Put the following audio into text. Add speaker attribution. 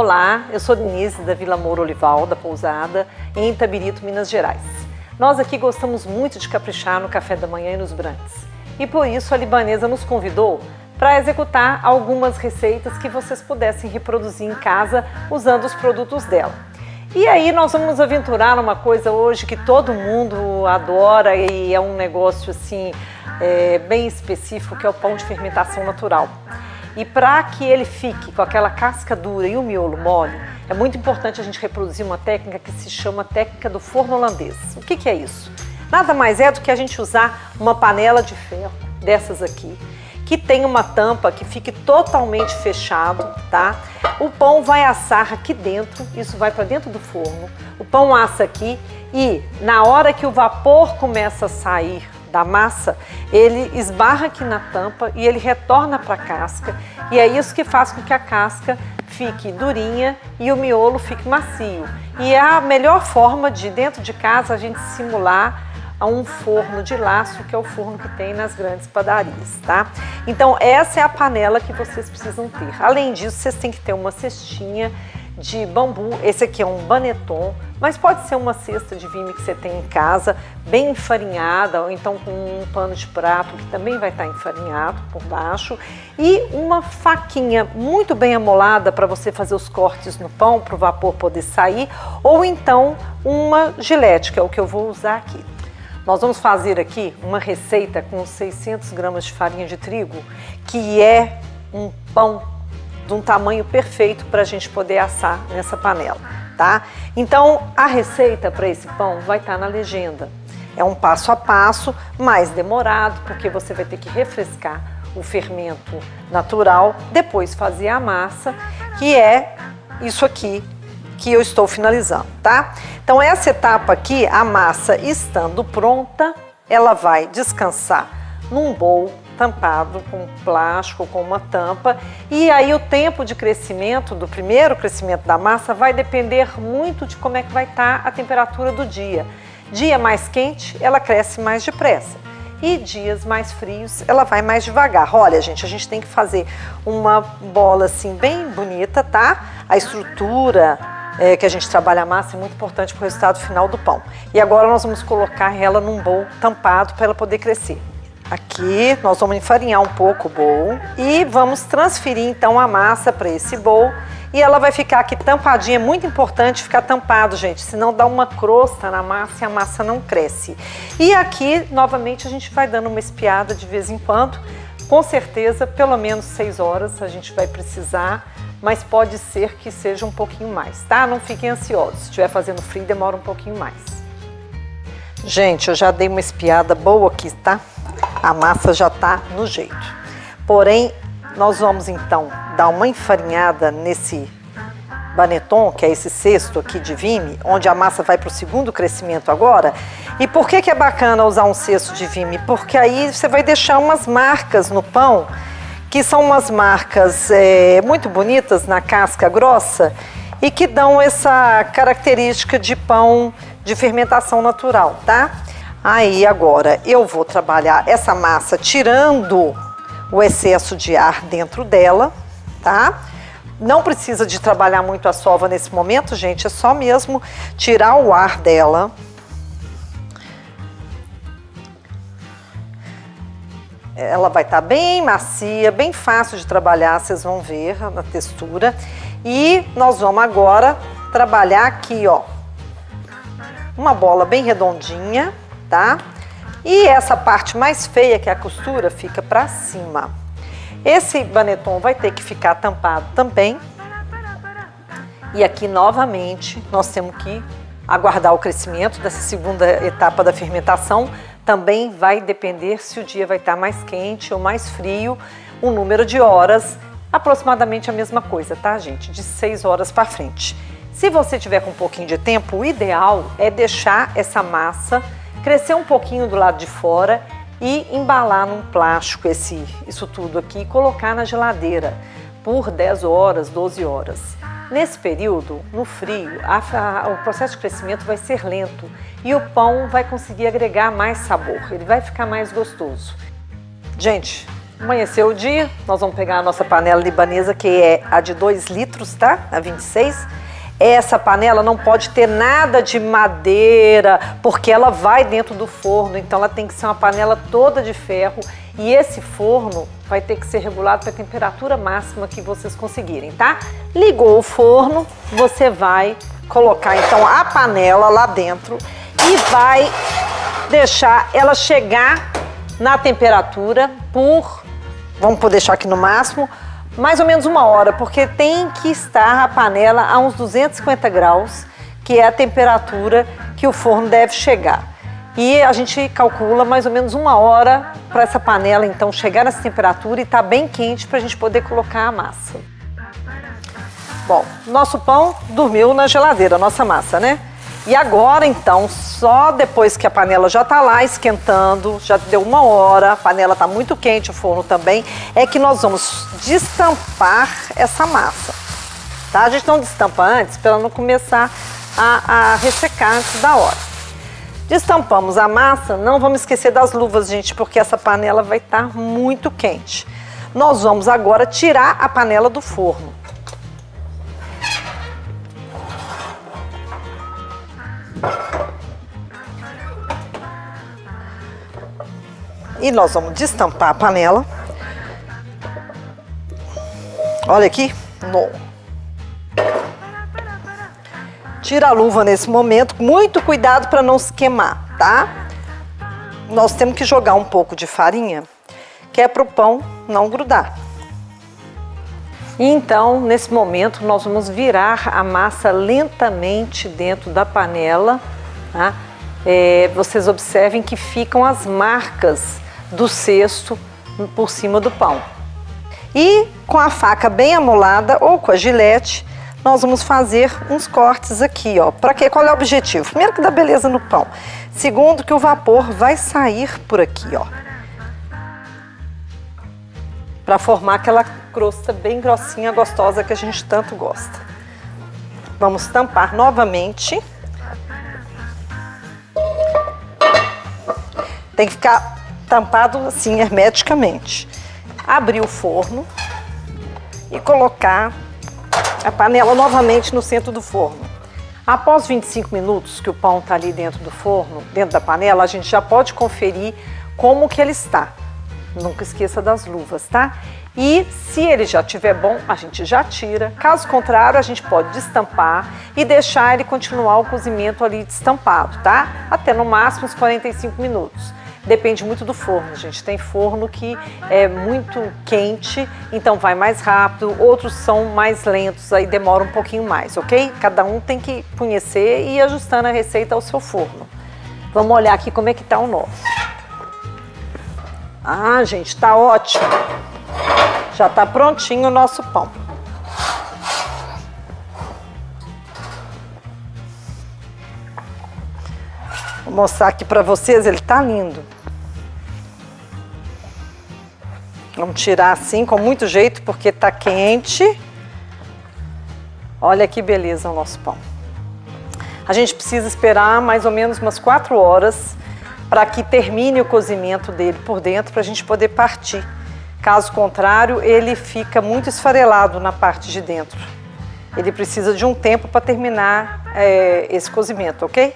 Speaker 1: Olá, eu sou Denise da Vila Moura Olival, da Pousada, em Itabirito, Minas Gerais. Nós aqui gostamos muito de caprichar no café da manhã e nos brunches. E por isso a libanesa nos convidou para executar algumas receitas que vocês pudessem reproduzir em casa usando os produtos dela. E aí nós vamos nos aventurar numa coisa hoje que todo mundo adora e é um negócio assim bem específico, que é o pão de fermentação natural. E para que ele fique com aquela casca dura e o miolo mole, é muito importante a gente reproduzir uma técnica que se chama técnica do forno holandês. O que é isso? Nada mais é do que a gente usar uma panela de ferro, dessas aqui, que tem uma tampa que fique totalmente fechado, tá? O pão vai assar aqui dentro, isso vai para dentro do forno, o pão assa aqui e na hora que o vapor começa a sair da massa, ele esbarra aqui na tampa e ele retorna para a casca, e é isso que faz com que a casca fique durinha e o miolo fique macio. E é a melhor forma de, dentro de casa, a gente simular a um forno de laço, que é o forno que tem nas grandes padarias, tá? Então essa é a panela que vocês precisam ter. Além disso, vocês têm que ter uma cestinha de bambu, esse aqui é um baneton, mas pode ser uma cesta de vime que você tem em casa, bem enfarinhada, ou então com um pano de prato que também vai estar enfarinhado por baixo, e uma faquinha muito bem amolada para você fazer os cortes no pão, para o vapor poder sair, ou então uma gilete, que é o que eu vou usar aqui. Nós vamos fazer aqui uma receita com 600 gramas de farinha de trigo, que é um pão de um tamanho perfeito para a gente poder assar nessa panela, tá? Então, a receita para esse pão vai estar na legenda. É um passo a passo, mais demorado, porque você vai ter que refrescar o fermento natural, depois fazer a massa, que é isso aqui que eu estou finalizando, tá? Então, essa etapa aqui, a massa estando pronta, ela vai descansar num bowl tampado com plástico, com uma tampa, e aí o tempo de crescimento, do primeiro crescimento da massa, vai depender muito de como é que vai estar a temperatura do dia. Dia mais quente, ela cresce mais depressa, e dias mais frios, ela vai mais devagar. Olha, gente, a gente tem que fazer uma bola assim bem bonita, tá? A estrutura que a gente trabalha a massa é muito importante para o resultado final do pão. E agora nós vamos colocar ela num bowl tampado para ela poder crescer. Aqui nós vamos enfarinhar um pouco o bowl e vamos transferir então a massa para esse bowl, e ela vai ficar aqui tampadinha. É muito importante ficar tampado, gente, senão dá uma crosta na massa e a massa não cresce. E aqui novamente a gente vai dando uma espiada de vez em quando, com certeza pelo menos 6 horas a gente vai precisar, mas pode ser que seja um pouquinho mais, tá? Não fiquem ansiosos, se estiver fazendo frio demora um pouquinho mais. Gente, eu já dei uma espiada boa aqui, tá? A massa já tá no jeito. Porém, nós vamos então dar uma enfarinhada nesse baneton, que é esse cesto aqui de vime, onde a massa vai para o segundo crescimento agora. E por que é bacana usar um cesto de vime? Porque aí você vai deixar umas marcas no pão, que são umas marcas muito bonitas na casca grossa e que dão essa característica de pão de fermentação natural, tá? Aí agora eu vou trabalhar essa massa tirando o excesso de ar dentro dela, tá? Não precisa de trabalhar muito a sova nesse momento, gente, é só mesmo tirar o ar dela. Ela vai estar bem macia, bem fácil de trabalhar, vocês vão ver na textura. E nós vamos agora trabalhar aqui, ó, uma bola bem redondinha, tá? E essa parte mais feia, que é a costura, fica pra cima. Esse baneton vai ter que ficar tampado também. E aqui, novamente, nós temos que aguardar o crescimento dessa segunda etapa da fermentação. Também vai depender se o dia vai estar mais quente ou mais frio. O número de horas, aproximadamente a mesma coisa, tá, gente? De 6 horas para frente. Se você tiver com um pouquinho de tempo, o ideal é deixar essa massa crescer um pouquinho do lado de fora e embalar num plástico isso tudo aqui e colocar na geladeira por 10 horas, 12 horas. Nesse período, no frio, o processo de crescimento vai ser lento e o pão vai conseguir agregar mais sabor, ele vai ficar mais gostoso. Gente, Amanheceu o dia, nós vamos pegar a nossa panela libanesa, que é a de 2 litros, tá? A 26. Essa panela não pode ter nada de madeira, porque ela vai dentro do forno, então ela tem que ser uma panela toda de ferro. E esse forno vai ter que ser regulado para a temperatura máxima que vocês conseguirem, tá? Ligou o forno, você vai colocar então a panela lá dentro e vai deixar ela chegar na temperatura por, vamos deixar aqui no máximo, mais ou menos 1 hora, porque tem que estar a panela a uns 250 graus, que é a temperatura que o forno deve chegar. E a gente calcula mais ou menos 1 hora para essa panela então chegar nessa temperatura e tá bem quente para a gente poder colocar a massa. Bom, nosso pão dormiu na geladeira, a nossa massa, né? E agora então, só depois que a panela já tá lá esquentando, já deu 1 hora, a panela tá muito quente, o forno também, é que nós vamos destampar essa massa, tá? A gente não destampa antes para ela não começar a ressecar antes da hora. Destampamos a massa, não vamos esquecer das luvas, gente, porque essa panela vai estar muito quente. Nós vamos agora tirar a panela do forno. E nós vamos destampar a panela. Olha aqui. Tira a luva nesse momento, muito cuidado para não se queimar, tá? Nós temos que jogar um pouco de farinha, que é para o pão não grudar. E então, nesse momento, nós vamos virar a massa lentamente dentro da panela, tá? Vocês observem que ficam as marcas do cesto por cima do pão. E com a faca bem amolada ou com a gilete, nós vamos fazer uns cortes aqui, ó. Para quê? Qual é o objetivo? Primeiro, que dá beleza no pão. Segundo, que o vapor vai sair por aqui, ó. Para formar aquela crosta bem grossinha, gostosa que a gente tanto gosta. Vamos tampar novamente. Tem que ficar tampado assim hermeticamente. Abrir o forno e colocar a panela novamente no centro do forno. Após 25 minutos que o pão está ali dentro do forno, dentro da panela, a gente já pode conferir como que ele está. Nunca esqueça das luvas, tá? E se ele já estiver bom, a gente já tira. Caso contrário, a gente pode destampar e deixar ele continuar o cozimento ali destampado, tá? Até no máximo uns 45 minutos. Depende muito do forno, gente. Tem forno que é muito quente, então vai mais rápido. Outros são mais lentos, aí demora um pouquinho mais, ok? Cada um tem que conhecer e ir ajustando a receita ao seu forno. Vamos olhar aqui como é que tá o nosso. Ah, gente, tá ótimo. Já tá prontinho o nosso pão. Vou mostrar aqui pra vocês, ele tá lindo. Vamos tirar assim, com muito jeito, porque tá quente. Olha que beleza o nosso pão. A gente precisa esperar mais ou menos umas 4 horas para que termine o cozimento dele por dentro, para a gente poder partir. Caso contrário, ele fica muito esfarelado na parte de dentro. Ele precisa de um tempo para terminar esse cozimento, ok?